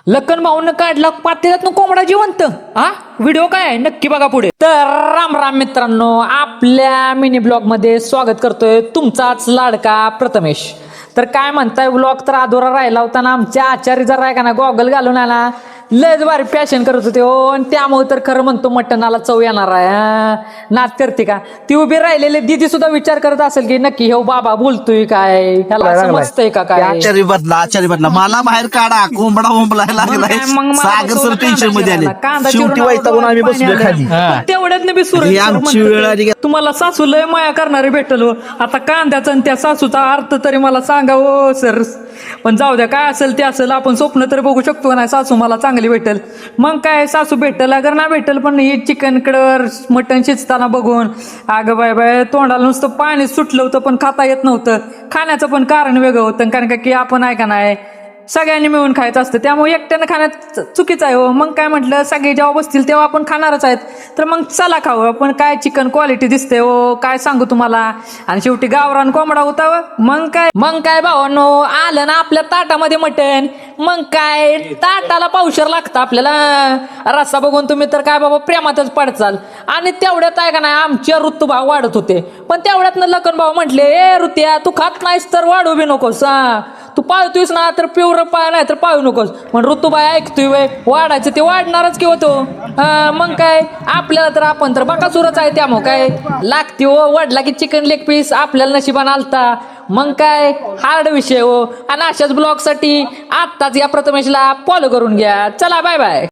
लखन भाऊन काढला पातेल्यात कोंबडा जिवंत. हा व्हिडिओ काय आहे नक्की बघा पुढे. तर राम राम मित्रांनो, आपल्या मिनी ब्लॉग मध्ये स्वागत करतोय तुमचाच लाडका प्रथमेश. तर काय म्हणताय, ब्लॉग तर अधुरा राहिला होता ना. आमच्या आचार्य जरा आहे का ना गॉगल घालून आला, लयच भारी पॅशन करत होते हो. आणि त्यामुळे तर खरं म्हणतो मटणाला चव येणार आहे. नाच करते का ती उभी राहिलेली दिदी सुद्धा विचार करत असेल की नक्की हे बाबा बोलतोय काय, ह्याला समजतंय का काय. आचार्य बदला मला बाहेर काढा, कोंबडा ओंबलाय लागलाय. सागर सर टेन्शन मध्ये आले, शेवटी वैतागून आम्ही बसलो खाली. तेवढ्यात बी ही आमची वेळ आली. तुम्हाला सासू लय माया करणारे भेटल हो. आता कांद्याचा आणि त्या सासूचा अर्थ तरी मला सांगा हो सर. पण जाऊ द्या, काय असेल ते असेल. आपण स्वप्न तर बघू शकतो का नाही, सासू मला चांगली भेटेल. मग काय सासू भेटेल अगर ना भेटेल, पण ही चिकन कडवर मटण शिजताना बघून अगं बाय बाय तोंडाला नुसतं पाणी सुटलं होतं, पण खाता येत नव्हतं. खाण्याचं पण कारण वेगळं होतं, कारण का की आपण आहे का नाही सगळ्यांनी मिळून खायचं असतं. त्यामुळे एकट्यानं खाण्यात चुकीचं आहे हो. मग काय म्हटलं, सगळे जेव्हा बसतील तेव्हा आपण खाणारच आहेत, तर मग चला खाऊ. आपण काय चिकन क्वालिटी दिसते हो, काय सांगू तुम्हाला. आणि शेवटी गावरान कोंबडा होता. मग काय भावांनो, आलं ना आपल्या ताटामध्ये मटण. मग काय ताटाला पावशर लागतं आपल्याला. रस्सा बघून तुम्ही तर काय बाबा प्रेमातच पडचाल. आणि तेवढ्यात आहे का नाही आमच्या ऋतुभाव वाढत होते. पण तेवढ्यातनं लखन भाऊ म्हटले, ए ऋत्या तू खात नाहीस तर वाढू बी नकोस. तू पाळतोयस ना तर प्युअर पाळ, नाही तर पाळू नकोस. पण ऋतुबाई ऐकतोय वे, वाढायचं ते वाढणारच की होतो. मग काय आपल्याला तर आपण तर बकासुरच आहे. त्यामुळे काय लागते हो, वाढला की चिकन लेग पीस आपल्याला नशिबान आलता. मग काय हार्ड विषय हो. आणि अशाच ब्लॉग साठी आत्ताच या प्रथमेशला फॉलो करून घ्या. चला बाय बाय.